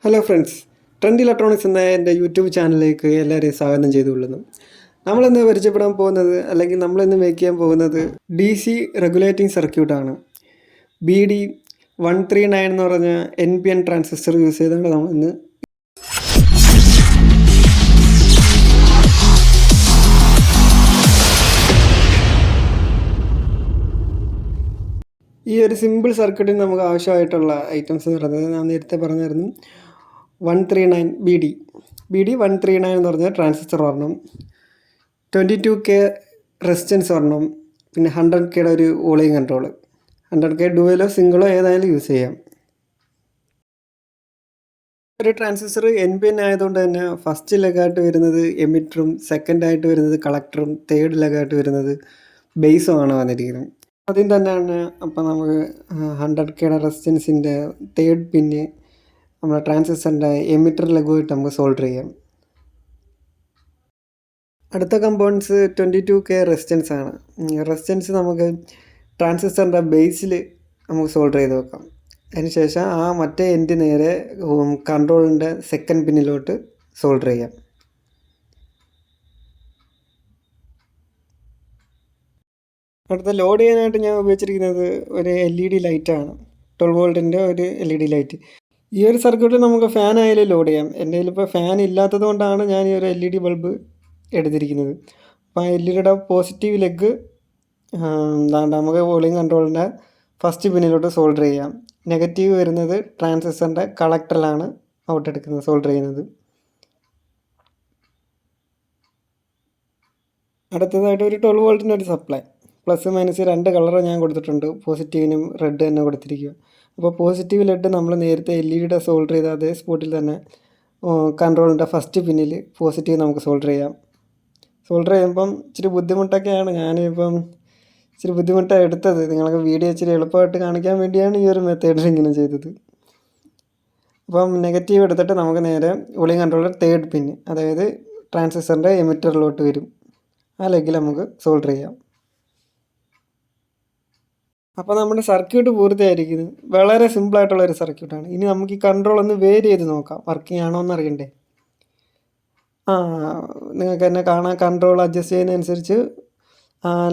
Hello friends, trend electronics എന്ന എൻ്റെ YouTube ചാനലിലേക്ക് എല്ലാവരെയും സ്വാഗതം ചെയ്തുകൊള്ളുന്നു. നമ്മളിന്ന് പരിചയപ്പെടാൻ പോകുന്നത് അല്ലെങ്കിൽ നമ്മളിന്ന് മേക്ക് ചെയ്യാൻ പോകുന്നത് DC റെഗുലേറ്റിംഗ് സർക്യൂട്ടാണ്. BD139 എന്ന് പറഞ്ഞ NPN ട്രാൻസിസ്റ്റർ യൂസ് ചെയ്താണ് നമ്മളിന്ന് ഈ ഒരു സിമ്പിൾ സർക്യൂട്ടിന് നമുക്ക് ആവശ്യമായിട്ടുള്ള ഐറ്റംസ് എന്ന് പറയുന്നത് ഞാൻ നേരത്തെ പറഞ്ഞായിരുന്നു. 139 BD139 എന്ന് പറഞ്ഞ ട്രാൻസിസ്റ്റർ ഒരെണ്ണം, 22K റെസിസ്റ്റൻസ് ഒരെണ്ണം, പിന്നെ 100K ഒരു വോളിയം കൺട്രോൾ. 100K ഡുവലോ സിംഗിളോ ഏതായാലും യൂസ് ചെയ്യാം. ഒരു ട്രാൻസിസ്റ്റർ NPN ആയതുകൊണ്ട് തന്നെ ഫസ്റ്റ് ലെഗായിട്ട് വരുന്നത് എമിറ്ററും, സെക്കൻഡായിട്ട് വരുന്നത് കളക്ടറും, തേർഡ് ലെഗായിട്ട് വരുന്നത് ബേസും ആണ് വന്നിരിക്കുന്നത്. ആദ്യം തന്നെയാണ് അപ്പം നമുക്ക് 100K റെസിസ്റ്റൻസിൻ്റെ തേർഡ് പിന്ന് നമ്മുടെ ട്രാൻസിസ്റ്ററിൻ്റെ എമിറ്റർ ലെഗുമായിട്ട് നമുക്ക് സോൾഡർ ചെയ്യാം. അടുത്ത കമ്പോണൻസ് 22K റെസിസ്റ്റൻസ് ആണ്. റെസിസ്റ്റൻസ് നമുക്ക് ട്രാൻസിസ്റ്ററിൻ്റെ ബേസിൽ നമുക്ക് സോൾഡർ ചെയ്ത് വെക്കാം. അതിനുശേഷം ആ മറ്റേ എൻഡ് നേരെ കൺട്രോളിൻ്റെ സെക്കൻഡ് പിന്നിലോട്ട് സോൾഡർ ചെയ്യാം. അടുത്ത ലോഡ് ചെയ്യാനായിട്ട് ഞാൻ ഉപയോഗിച്ചിരിക്കുന്നത് ഒരു LED ലൈറ്റാണ്. 12 വോൾട്ടിൻ്റെ ഒരു LED ലൈറ്റ്. ഈ ഒരു സർക്യൂട്ടിൽ നമുക്ക് ഫാൻ ആയാലും ലോഡ് ചെയ്യാം. എൻ്റെ കയ്യിലിപ്പോൾ ഫാൻ ഇല്ലാത്തത് കൊണ്ടാണ് ഞാൻ ഈ ഒരു LED ബൾബ് എടുത്തിരിക്കുന്നത്. അപ്പോൾ ആ LEDയുടെ പോസിറ്റീവ് ലെഗ് നമുക്ക് വോളിയം കൺട്രോളിൻ്റെ ഫസ്റ്റ് പിന്നിലോട്ട് സോൾഡർ ചെയ്യാം. നെഗറ്റീവ് വരുന്നത് ട്രാൻസിസ്റ്ററിൻ്റെ കളക്ടറിലാണ് ഔട്ട് എടുക്കുന്നത്, സോൾഡർ ചെയ്യുന്നത്. അടുത്തതായിട്ട് ഒരു 12 വോൾട്ടിൻ്റെ ഒരു സപ്ലൈ, പ്ലസ് മൈനസ് രണ്ട് കളർ ഞാൻ കൊടുത്തിട്ടുണ്ട്. പോസിറ്റീവിനും റെഡ് തന്നെ കൊടുത്തിരിക്കുക. അപ്പോൾ പോസിറ്റീവ് ലെഡ് നമ്മൾ നേരത്തെ LEDയുടെ സോൾഡർ ചെയ്ത അതേ സ്പോട്ടിൽ തന്നെ കൺട്രോളിൻ്റെ ഫസ്റ്റ് പിന്നിൽ പോസിറ്റീവ് നമുക്ക് സോൾഡർ ചെയ്യാം. സോൾഡർ ചെയ്യുമ്പം ഇച്ചിരി ബുദ്ധിമുട്ടൊക്കെയാണ്. ഞാനിപ്പം ഇച്ചിരി ബുദ്ധിമുട്ടാണ് എടുത്തത്. നിങ്ങൾക്ക് വീഡിയോ ഇച്ചിരി എളുപ്പമായിട്ട് കാണിക്കാൻ വേണ്ടിയാണ് ഈ ഒരു മെത്തേഡിൽ ഇങ്ങനെ ചെയ്തത്. അപ്പം നെഗറ്റീവ് എടുത്തിട്ട് നമുക്ക് നേരെ വോളിയം കൺട്രോളർ തേർഡ് പിന്ന്, അതായത് ട്രാൻസിസ്റ്ററിൻ്റെ എമിറ്ററിലോട്ട് വരും. ആ ലെഗിൽ നമുക്ക് സോൾഡർ ചെയ്യാം. അപ്പോൾ നമ്മുടെ സർക്യൂട്ട് പൂർത്തിയായിരിക്കുന്നത്. വളരെ സിമ്പിളായിട്ടുള്ളൊരു സർക്യൂട്ടാണ്. ഇനി നമുക്ക് ഈ കൺട്രോൾ ഒന്ന് വേരി ചെയ്ത് നോക്കാം, വർക്കിംഗ് ആണോ എന്ന് അറിയണ്ടേ. നിങ്ങൾക്ക് തന്നെ കാണാം, കൺട്രോൾ അഡ്ജസ്റ്റ് ചെയ്യുന്നതനുസരിച്ച്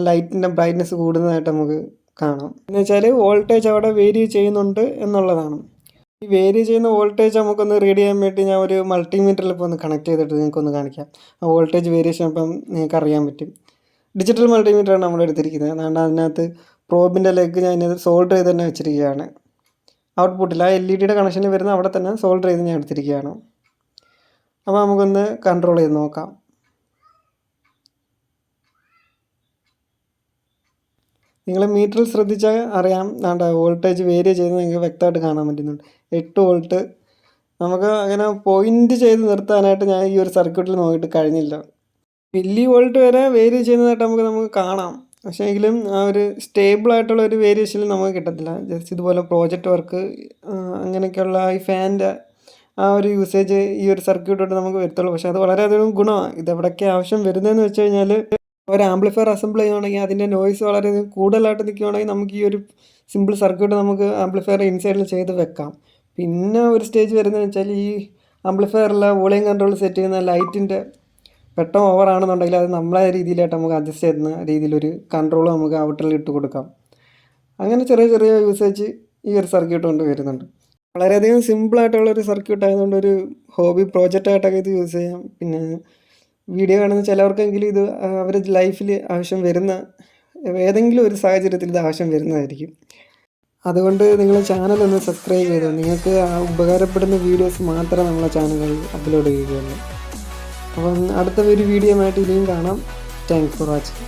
ലൈറ്റിൻ്റെ ബ്രൈറ്റ്നസ് കൂടുന്നതായിട്ട് നമുക്ക് കാണാം. എന്ന് വെച്ചാൽ വോൾട്ടേജ് അവിടെ വേരി ചെയ്യുന്നുണ്ട് എന്നുള്ളതാണ്. ഈ വേരി ചെയ്യുന്ന വോൾട്ടേജ് നമുക്കൊന്ന് റീഡ് ചെയ്യാൻ വേണ്ടി ഞാൻ ഒരു മൾട്ടിമീറ്ററിൽ ഇപ്പോൾ ഒന്ന് കണക്ട് ചെയ്തിട്ട് നിങ്ങൾക്കൊന്ന് കാണിക്കാം. ആ വോൾട്ടേജ് വേരിയേഷൻ ഇപ്പം നിങ്ങൾക്ക് അറിയാൻ പറ്റും. ഡിജിറ്റൽ മൾട്ടിമീറ്ററാണ് നമ്മൾ എടുത്തിരിക്കുന്നത്. അതുകൊണ്ട് അതിനകത്ത് പ്രോബിൻ്റെ ലെഗ് ഞാൻ സോൾഡർ ചെയ്ത് തന്നെ വെച്ചിരിക്കുകയാണ്. ഔട്ട്പുട്ടിൽ ആ LEDയുടെ കണക്ഷനിൽ വരുന്ന അവിടെ തന്നെ സോൾഡർ ചെയ്ത് ഞാൻ എടുത്തിരിക്കുകയാണ്. അപ്പോൾ നമുക്കൊന്ന് കൺട്രോൾ ചെയ്ത് നോക്കാം. നിങ്ങൾ മീറ്ററിൽ ശ്രദ്ധിച്ചാൽ അറിയാം, വോൾട്ടേജ് വേരി ചെയ്യുന്നത് നിങ്ങൾക്ക് വ്യക്തമായിട്ട് കാണാൻ പറ്റുന്നുണ്ട്. 8 വോൾട്ട് നമുക്ക് അങ്ങനെ പോയിൻ്റ് ചെയ്ത് നിർത്താനായിട്ട് ഞാൻ ഈ ഒരു സർക്യൂട്ടിൽ നോക്കിയിട്ട് കഴിഞ്ഞില്ല. മില്ലി വോൾട്ട് വരെ വേരി ചെയ്യുന്നതായിട്ട് നമുക്ക് കാണാം. പക്ഷേ എങ്കിലും ആ ഒരു സ്റ്റേബിളായിട്ടുള്ള ഒരു വേരിയേഷനിൽ നമുക്ക് കിട്ടത്തില്ല. ജസ്റ്റ് ഇതുപോലെ പ്രോജക്റ്റ് വർക്ക് അങ്ങനെയൊക്കെയുള്ള ഈ ഫാനിൻ്റെ ആ ഒരു യൂസേജ് ഈ ഒരു സർക്യൂട്ടോട്ട് നമുക്ക് വരത്തുള്ളൂ. പക്ഷേ അത് വളരെയധികം ഗുണമാണ്. ഇതെവിടെയൊക്കെ ആവശ്യം വരുന്നതെന്ന് വെച്ച് കഴിഞ്ഞാൽ, ഒരു ആംപ്ലിഫയർ അസംബിൾ ചെയ്യുകയാണെങ്കിൽ അതിൻ്റെ നോയ്സ് വളരെയധികം കൂടുതലായിട്ട് നിൽക്കുകയാണെങ്കിൽ നമുക്ക് ഈ ഒരു സിമ്പിൾ സർക്യൂട്ട് നമുക്ക് ആംപ്ലിഫയർ ഇൻസൈഡിൽ ചെയ്ത് വെക്കാം. പിന്നെ ഒരു സ്റ്റേജ് വരുന്നതെന്ന് വെച്ചാൽ, ഈ ആംപ്ലിഫയറിലെ വോളിയം കൺട്രോൾ സെറ്റ് ചെയ്യുന്ന ലൈറ്റിൻ്റെ വെട്ടം ഓവറാണെന്നുണ്ടെങ്കിൽ അത് നമ്മളെ രീതിയിലായിട്ട് നമുക്ക് അഡ്ജസ്റ്റ് ചെയ്യുന്ന രീതിയിലൊരു കൺട്രോൾ നമുക്ക് ഔട്ടറിൽ ഇട്ട് കൊടുക്കാം. അങ്ങനെ ചെറിയ ചെറിയ യൂസേജ് ഈ ഒരു സർക്യൂട്ട് കൊണ്ട് വരുന്നുണ്ട്. വളരെയധികം സിമ്പിളായിട്ടുള്ളൊരു സർക്യൂട്ട് ആയതുകൊണ്ട് ഒരു ഹോബി പ്രോജക്റ്റായിട്ടൊക്കെ ഇത് യൂസ് ചെയ്യാം. പിന്നെ വീഡിയോ കാണുന്ന ചിലവർക്കെങ്കിലും ഇത് അവരുടെ ലൈഫിൽ ആവശ്യം വരുന്ന ഏതെങ്കിലും ഒരു സാഹചര്യത്തിൽ ഇത് ആവശ്യം വരുന്നതായിരിക്കും. അതുകൊണ്ട് നിങ്ങൾ ചാനലൊന്ന് സബ്സ്ക്രൈബ് ചെയ്തോ. നിങ്ങൾക്ക് ഉപകാരപ്പെടുന്ന വീഡിയോസ് മാത്രമേ നമ്മളെ ചാനലിൽ അപ്ലോഡ് ചെയ്യുകയുള്ളൂ. അപ്പം അടുത്ത ഒരു വീഡിയോ ആയിട്ട് ഇനിയും കാണാം. Thanks for watching.